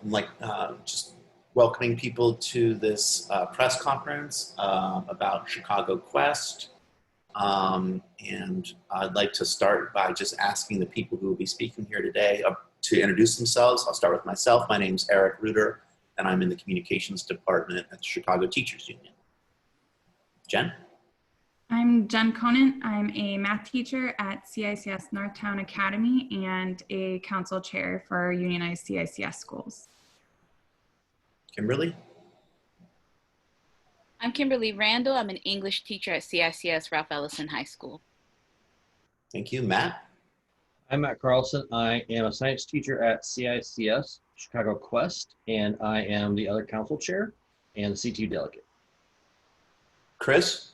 like just welcoming people to this press conference about ChicagoQuest. And I'd like to start by just asking the people who will be speaking here today to introduce themselves. I'll start with myself. My name's Eric Reuter, and I'm in the communications department at the Chicago Teachers Union. Jen? I'm Jen Conant. I'm a math teacher at CICS Northtown Academy and a council chair for unionized CICS schools. Kimberly? I'm Kimberly Randall. I'm an English teacher at CICS Ralph Ellison High School. Thank you. Matt? I'm Matt Carlson. I am a science teacher at CICS ChicagoQuest, and I am the other council chair and the CTU delegate. Chris?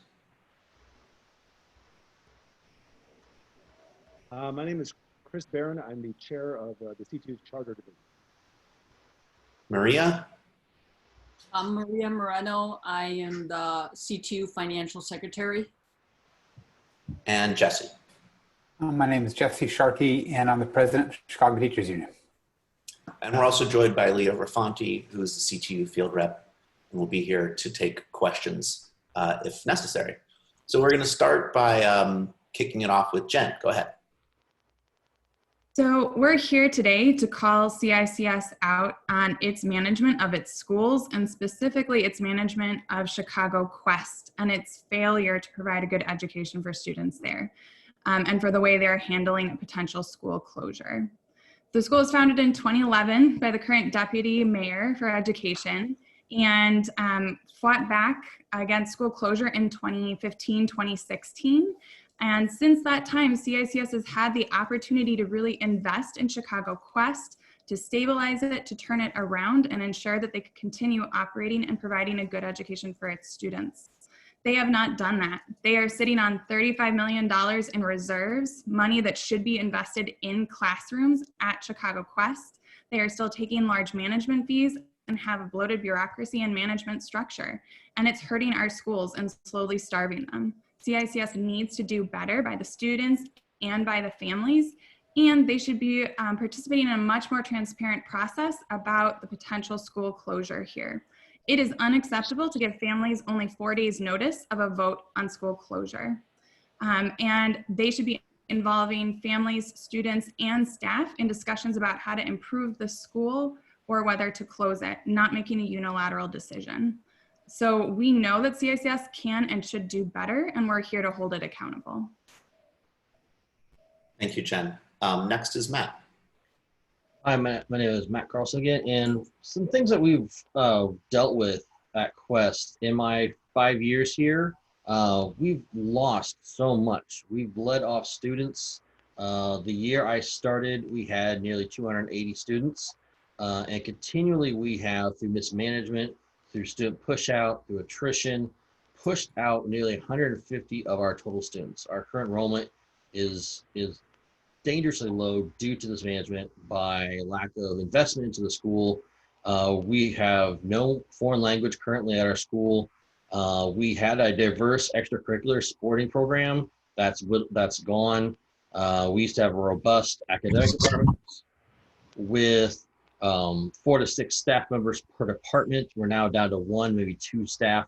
My name is Chris Barron. I'm the chair of the CTU's Charter Division. Maria? I'm Maria Moreno. I am the CTU Financial Secretary. And Jesse? My name is Jesse Sharkey, and I'm the president of Chicago Teachers Union. And we're also joined by Leo Rafanti, who is the CTU field rep, and will be here to take questions if necessary. So we're going to start by kicking it off with Jen. Go ahead. So we're here today to call CICS out on its management of its schools and specifically its management of ChicagoQuest and its failure to provide a good education for students there and for the way they're handling a potential school closure. The school was founded in 2011 by the current deputy mayor for education and fought back against school closure in 2015, 2016. And since that time, CICS has had the opportunity to really invest in ChicagoQuest, to stabilize it, to turn it around and ensure that they could continue operating and providing a good education for its students. They have not done that. They are sitting on $35 million in reserves, money that should be invested in classrooms at ChicagoQuest. They are still taking large management fees and have a bloated bureaucracy and management structure. And it's hurting our schools and slowly starving them. CICS needs to do better by the students and by the families, and they should be participating in a much more transparent process about the potential school closure here. It is unacceptable to give families only 4 days notice of a vote on school closure. And they should be involving families, students, and staff in discussions about how to improve the school or whether to close it, not making a unilateral decision. So we know that CICS can and should do better, and we're here to hold it accountable. Thank you, Jen. Next is Matt. Hi, Matt. My name is Matt Carlson again, and some things that we've dealt with at Quest in my 5 years here, we've lost so much. We've led off students. The year I started, we had nearly 280 students, and continually we have, through mismanagement, through student push out, through attrition, pushed out nearly 150 of our total students. Our current enrollment is dangerously low due to this management by lack of investment into the school. We have no foreign language currently at our school. We had a diverse extracurricular sporting program that's gone. We used to have a robust academic department with 4 to 6 staff members per department. We're now down to 1, maybe 2 staff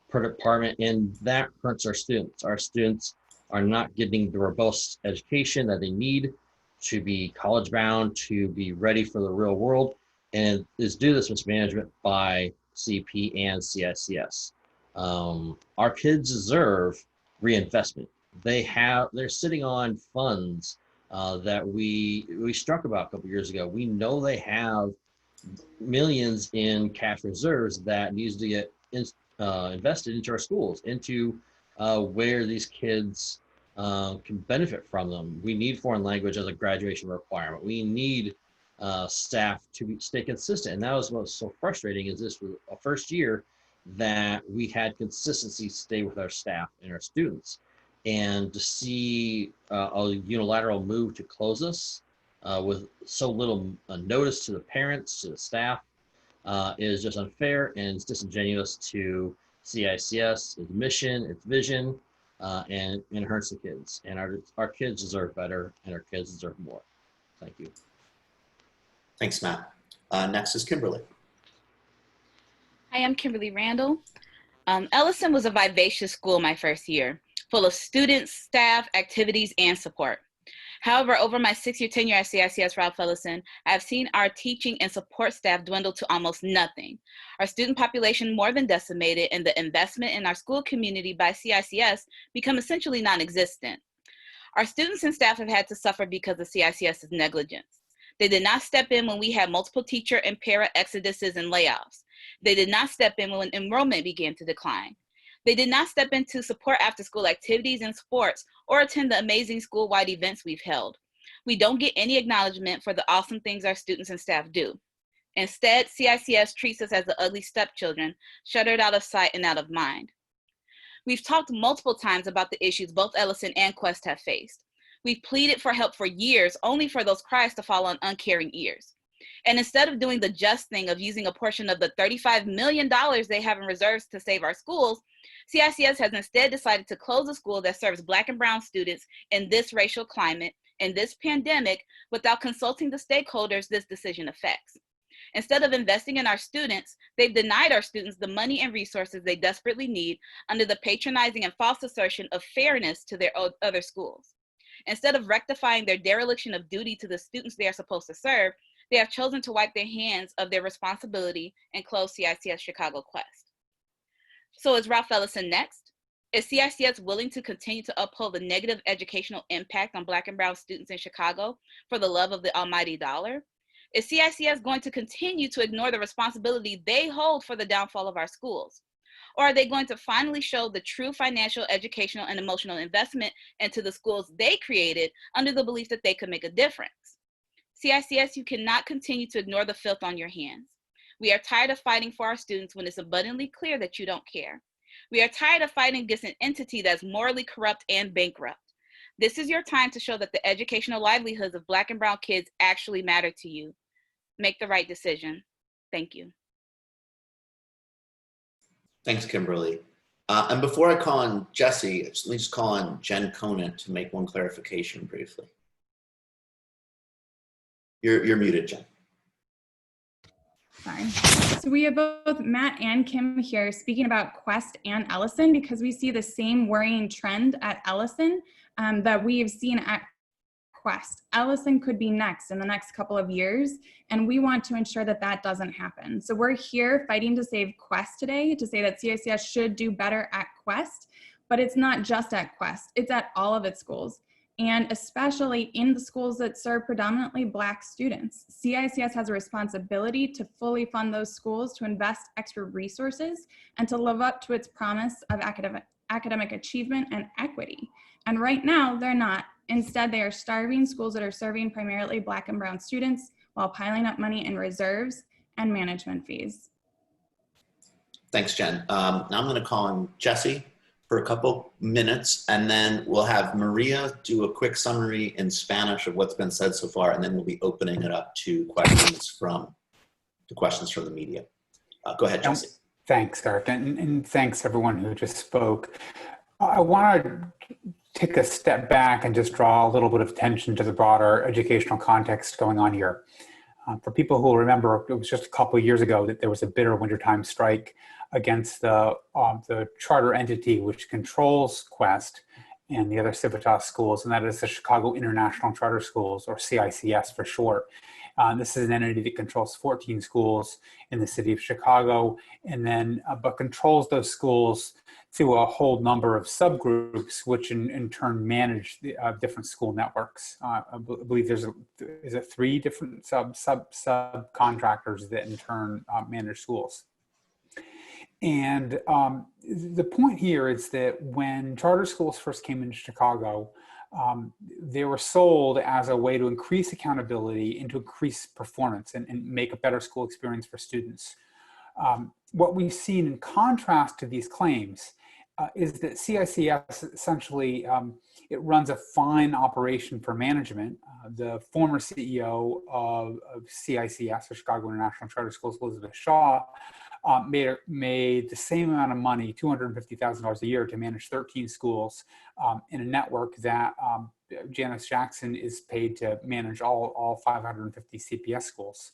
per department, and that hurts our students. Our students are not getting the robust education that they need to be college bound, to be ready for the real world, and is due to this mismanagement by CP and CICS. Our kids deserve reinvestment. They're sitting on funds that we struck about a couple years ago. We know they have millions in cash reserves that needs to get invested into our schools, into where these kids can benefit from them. We need foreign language as a graduation requirement. We need staff to stay consistent. And that was what's so frustrating, is this was a first year that we had consistency stay with our staff and our students. And to see a unilateral move to close us with so little notice to the parents, to the staff, is just unfair, and it's disingenuous to CICS, its mission, its vision, and it hurts the kids. And our kids deserve better, and our kids deserve more. Thank you. Thanks, Matt. Next is Kimberly. Hi, I'm Kimberly Randall. Ellison was a vivacious school my first year, full of students, staff, activities, and support. However, over my 6-year tenure at CICS Ralph Ellison, I have seen our teaching and support staff dwindle to almost nothing. Our student population more than decimated, and the investment in our school community by CICS become essentially non-existent. Our students and staff have had to suffer because of CICS's negligence. They did not step in when we had multiple teacher and para exoduses and layoffs. They did not step in when enrollment began to decline. They did not step in to support after-school activities and sports or attend the amazing school-wide events we've held. We don't get any acknowledgement for the awesome things our students and staff do. Instead, CICS treats us as the ugly stepchildren, shuttered out of sight and out of mind. We've talked multiple times about the issues both Ellison and Quest have faced. We've pleaded for help for years, only for those cries to fall on uncaring ears. And instead of doing the just thing of using a portion of the $35 million they have in reserves to save our schools, CICS has instead decided to close a school that serves Black and brown students in this racial climate, in this pandemic, without consulting the stakeholders this decision affects. Instead of investing in our students, they've denied our students the money and resources they desperately need under the patronizing and false assertion of fairness to their other schools. Instead of rectifying their dereliction of duty to the students they are supposed to serve, they have chosen to wipe their hands of their responsibility and close CICS ChicagoQuest. So is Ralph Ellison next? Is CICS willing to continue to uphold the negative educational impact on Black and brown students in Chicago for the love of the almighty dollar? Is CICS going to continue to ignore the responsibility they hold for the downfall of our schools? Or are they going to finally show the true financial, educational, and emotional investment into the schools they created under the belief that they could make a difference? CICS, you cannot continue to ignore the filth on your hands. We are tired of fighting for our students when it's abundantly clear that you don't care. We are tired of fighting against an entity that's morally corrupt and bankrupt. This is your time to show that the educational livelihoods of Black and brown kids actually matter to you. Make the right decision. Thank you. Thanks, Kimberly. And before I call on Jesse, let me just call on Jen Conant to make one clarification briefly. You're muted, Jen. Sorry. So we have both Matt and Kim here speaking about Quest and Ellison because we see the same worrying trend at Ellison that we've seen at Quest. Ellison could be next in the next couple of years, and we want to ensure that that doesn't happen. So we're here fighting to save Quest today, to say that CICS should do better at Quest, but it's not just at Quest, it's at all of its schools. And especially in the schools that serve predominantly Black students. CICS has a responsibility to fully fund those schools, to invest extra resources, and to live up to its promise of academic achievement and equity. And right now, they're not. Instead, they are starving schools that are serving primarily Black and brown students while piling up money in reserves and management fees. Thanks, Jen. Now I'm going to call on Jesse for a couple minutes, and then we'll have Maria do a quick summary in Spanish of what's been said so far, and then we'll be opening it up to questions from the media. Go ahead, Jesse. Thanks, Eric, and thanks everyone who just spoke. I want to take a step back and just draw a little bit of attention to the broader educational context going on here. For people who remember, it was just a couple of years ago that there was a bitter wintertime strike against the charter entity which controls Quest and the other Civitas schools, and that is the Chicago International Charter Schools, or CICS for short. This is an entity that controls 14 schools in the city of Chicago, and then but controls those schools through a whole number of subgroups, which in turn manage the different school networks. I believe there's 3 different subcontractors that in turn manage schools. And the point here is that when charter schools first came into Chicago, they were sold as a way to increase accountability and to increase performance and make a better school experience for students. What we've seen in contrast to these claims is that CICS essentially, it runs a fine operation for management. The former CEO of CICS, or Chicago International Charter Schools, Elizabeth Shaw, made the same amount of money, $250,000 a year, to manage 13 schools in a network that Janice Jackson is paid to manage all 550 CPS schools.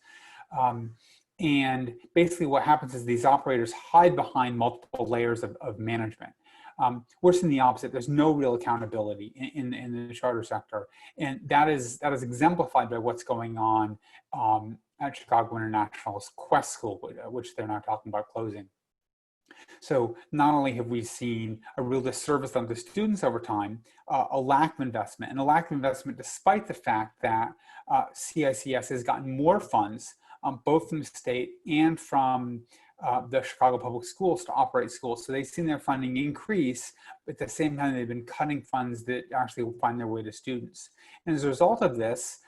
And basically what happens is these operators hide behind multiple layers of management. We're seeing the opposite. There's no real accountability in the charter sector. And that is exemplified by what's going on at Chicago International's Quest School, which they're now talking about closing. So not only have we seen a real disservice done to students over time, a lack of investment, and a lack of investment despite the fact that CICS has gotten more funds, both from the state and from the Chicago Public Schools to operate schools. So they've seen their funding increase, but at the same time, they've been cutting funds that actually will find their way to students. And as a result of this,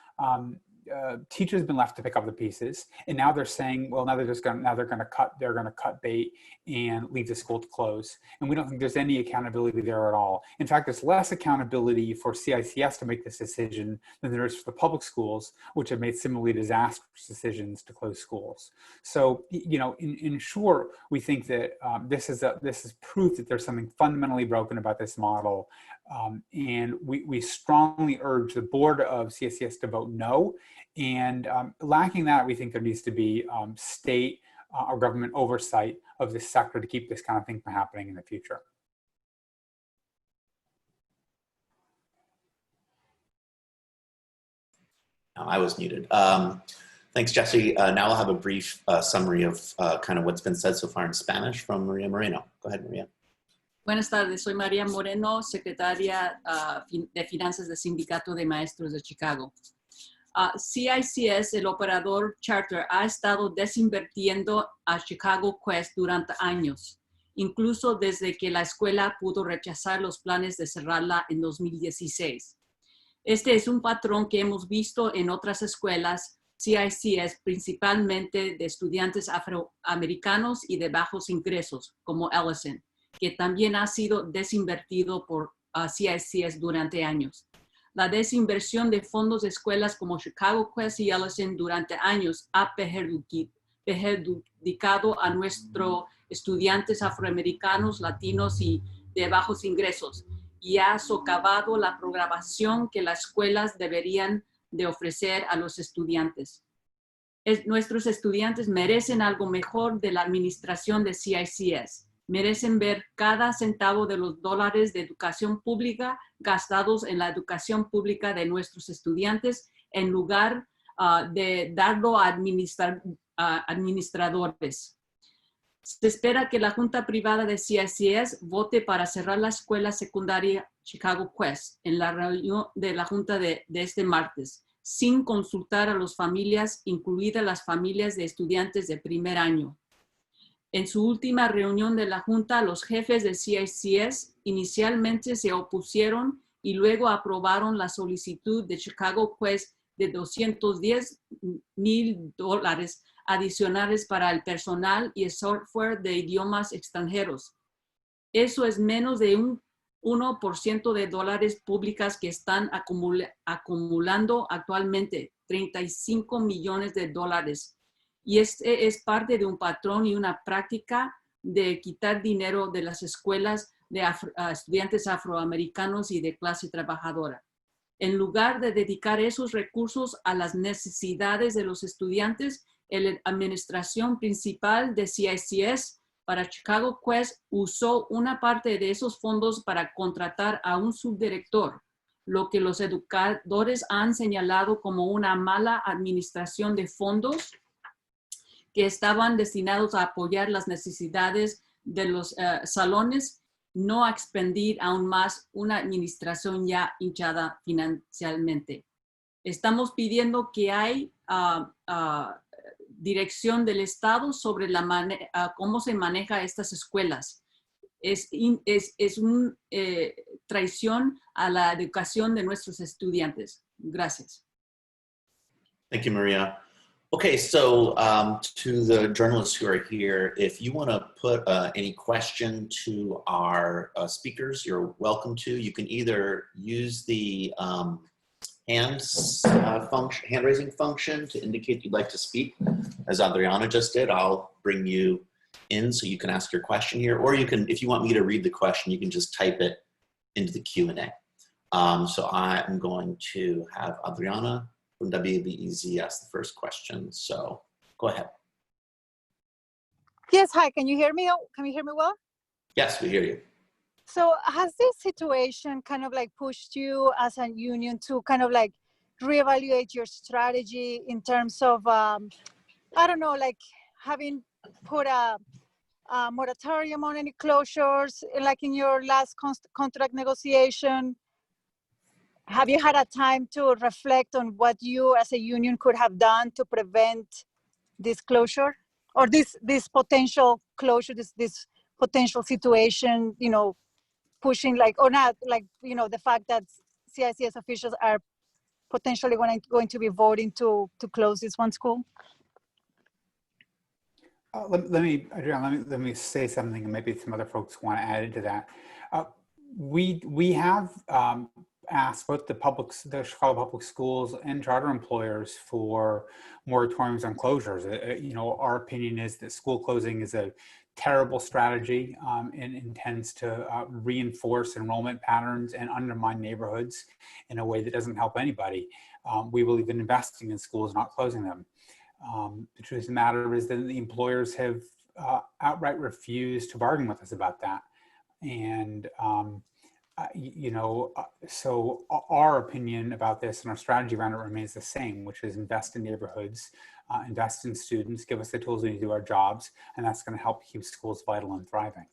teachers have been left to pick up the pieces, and now they're saying, well, now they're going to cut bait and leave the school to close. And we don't think there's any accountability there at all. In fact, there's less accountability for CICS to make this decision than there is for the public schools, which have made similarly disastrous decisions to close schools. So, you know, in short, we think that this is proof that there's something fundamentally broken about this model. And we strongly urge the board of CICS to vote no. And lacking that, we think there needs to be state or government oversight of this sector to keep this kind of thing from happening in the future. I was muted. Thanks, Jesse. Now I'll have a brief summary of kind of what's been said so far in Spanish from Maria Moreno. Go ahead, Maria. Buenas tardes, soy María Moreno, secretaria de Finanzas del Sindicato de Maestros de Chicago. CICS, el operador charter, ha estado desinvirtiendo a ChicagoQuest durante años, incluso desde que la escuela pudo rechazar los planes de cerrarla en 2016. Este es un patrón que hemos visto en otras escuelas CICS, principalmente de estudiantes afroamericanos y de bajos ingresos, como Ellison, que también ha sido desinvertido por CICS durante años. La desinversión de fondos de escuelas como ChicagoQuest y Ellison durante años ha perjudicado a nuestros estudiantes afroamericanos, latinos y de bajos ingresos, y ha socavado la programación que las escuelas deberían de ofrecer a los estudiantes. Nuestros estudiantes merecen algo mejor de la administración de CICS. Merecen ver cada centavo de los dólares de educación pública gastados en la educación pública de nuestros estudiantes en lugar de darlo a administradores. Se espera que la Junta Privada de CICS vote para cerrar la escuela secundaria ChicagoQuest en la reunión de la Junta de este martes, sin consultar a las familias, incluidas las familias de estudiantes de primer año. En su última reunión de la Junta, los jefes de CICS inicialmente se opusieron y luego aprobaron la solicitud de ChicagoQuest de $210,000 adicionales para el personal y el software de idiomas extranjeros. Eso es menos de un 1% de dólares públicas que están acumulando actualmente, $35 millones. Y este es parte de un patrón y una práctica de quitar dinero de las escuelas de estudiantes afroamericanos y de clase trabajadora. En lugar de dedicar esos recursos a las necesidades de los estudiantes, la administración principal de CICS para ChicagoQuest usó una parte de esos fondos para contratar a un subdirector, lo que los educadores han señalado como una mala administración de fondos que estaban destinados a apoyar las necesidades de los salones, no a expandir aún más una administración ya hinchada financieramente. Estamos pidiendo que hay dirección del Estado sobre cómo se maneja estas escuelas. Es una traición a la educación de nuestros estudiantes. Gracias. Thank you, Maria. Okay, so to the journalists who are here, if you want to put any question to our speakers, you're welcome to. You can either use the hand-raising function to indicate you'd like to speak, as Adriana just did. I'll bring you in so you can ask your question here, or you can, if you want me to read the question, you can just type it into the Q&A. So I'm going to have Adriana from WBEZ ask the first question. So Go ahead. Yes, hi, can you hear me? Can you hear me well? Yes, we hear you. So has this situation kind of like pushed you as a union to kind of like reevaluate your strategy in terms of, I don't know, like having put a moratorium on any closures, like in your last contract negotiation? Have you had a time to reflect on what you as a union could have done to prevent this closure or this potential closure, this potential situation, you know, pushing like, or not, like, you know, the fact that CICS officials are potentially going to be voting to close this one school? Adriana, let me say something, and maybe some other folks want to add into that. We have asked both the Chicago Public Schools and charter employers for moratoriums on closures. You know, our opinion is that school closing is a terrible strategy and intends to reinforce enrollment patterns and undermine neighborhoods in a way that doesn't help anybody. We believe in investing in schools, not closing them. The truth of the matter is that the employers have outright refused to bargain with us about that. And, you know, so our opinion about this and our strategy around it remains the same, which is invest in neighborhoods, invest in students, give us the tools we need to do our jobs, and that's going to help keep schools vital and thriving.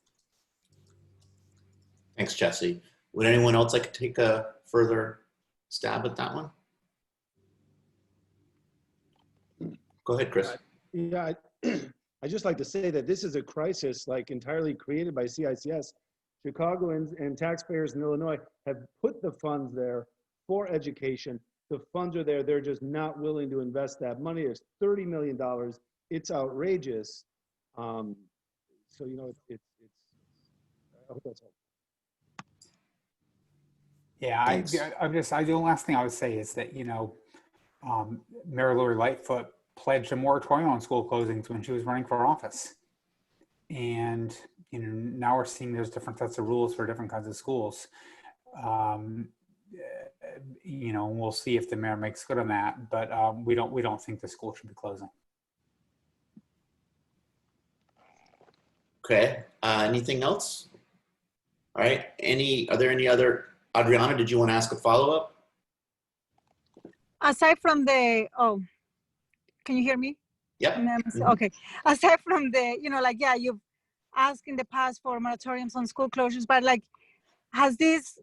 Thanks, Jesse. Would anyone else like to take a further stab at that one? Go ahead, Chris. Yeah, I just like to say that this is a crisis like entirely created by CICS. Chicagoans and taxpayers in Illinois have put the funds there for education. The funds are there. They're just not willing to invest that money. It's $30 million. It's outrageous. So, you know, it's I hope that's helpful. Yeah, the last thing I would say is that, you know, Mary Lori Lightfoot pledged a moratorium on school closings when she was running for office. And, you know, now we're seeing there's different sets of rules for different kinds of schools. You know, we'll see if the mayor makes good on that, but we don't think the school should be closing. Okay, anything else? All right, are there any other, Adriana, did you want to ask a follow-up? Aside from the, can you hear me? Yep. Okay. Aside from the, you know, like, yeah, you've asked in the past for moratoriums on school closures, but like, has this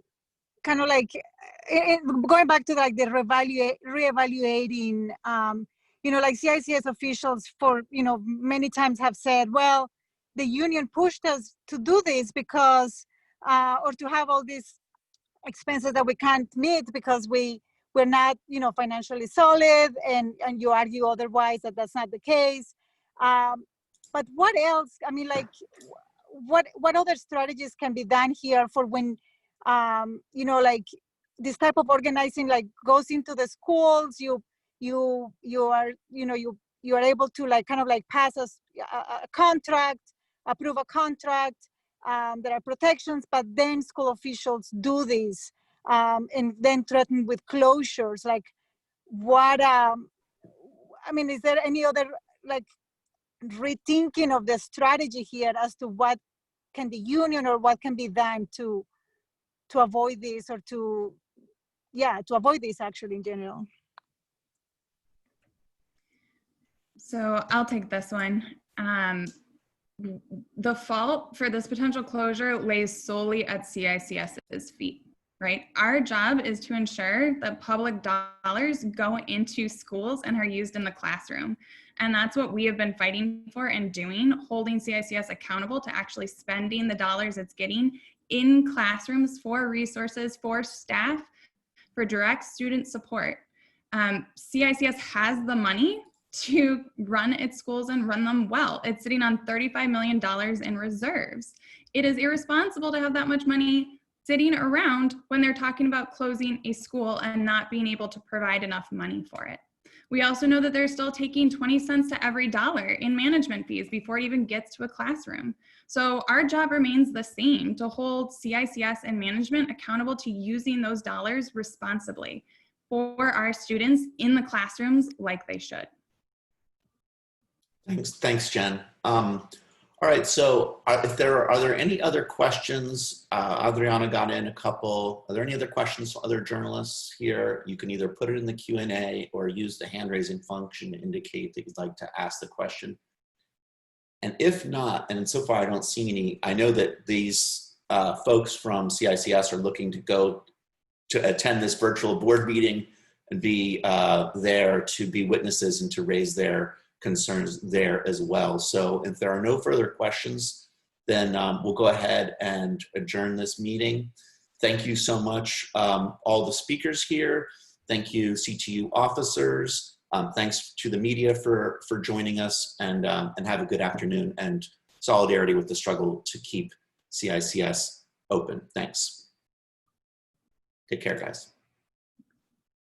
kind of like, going back to like the reevaluating, you know, like CICS officials for, you know, many times have said, well, the union pushed us to do this because, or to have all these expenses that we can't meet because we're not, you know, financially solid, and you argue otherwise that that's not the case. But what else? I mean, like, what other strategies can be done here for when, you know, like this type of organizing like goes into the schools? You are, you know, you are able to like kind of like pass a contract, approve a contract. There are protections, but then school officials do this and then threaten with closures. Like, what? I mean, is there any other like rethinking of the strategy here as to what can the union or what can be done to avoid this, or to avoid this actually in general? So I'll take this one. The fault for this potential closure lays solely at CICS's feet, right? Our job is to ensure that public dollars go into schools and are used in the classroom. And that's what we have been fighting for and doing, holding CICS accountable to actually spending the dollars it's getting in classrooms for resources, for staff, for direct student support. CICS has the money to run its schools and run them well. It's sitting on $35 million in reserves. It is irresponsible to have that much money sitting around when they're talking about closing a school and not being able to provide enough money for it. We also know that they're still taking 20 cents to every dollar in management fees before it even gets to a classroom. So our job remains the same, to hold CICS and management accountable to using those dollars responsibly for our students in the classrooms like they should. Thanks, Jen. All right, so are there any other questions? Adriana got in a couple. Are there any other questions from other journalists here? You can either put it in the Q&A or use the hand raising function to indicate that you'd like to ask the question. And if not, and so far I don't see any, I know that these folks from CICS are looking to go to attend this virtual board meeting and be there to be witnesses and to raise their concerns there as well. So if there are no further questions, then we'll go ahead and adjourn this meeting. Thank you so much, all the speakers here. Thank you, CTU officers. Thanks to the media for joining us, and have a good afternoon, and solidarity with the struggle to keep CICS open. Thanks. Take care, guys.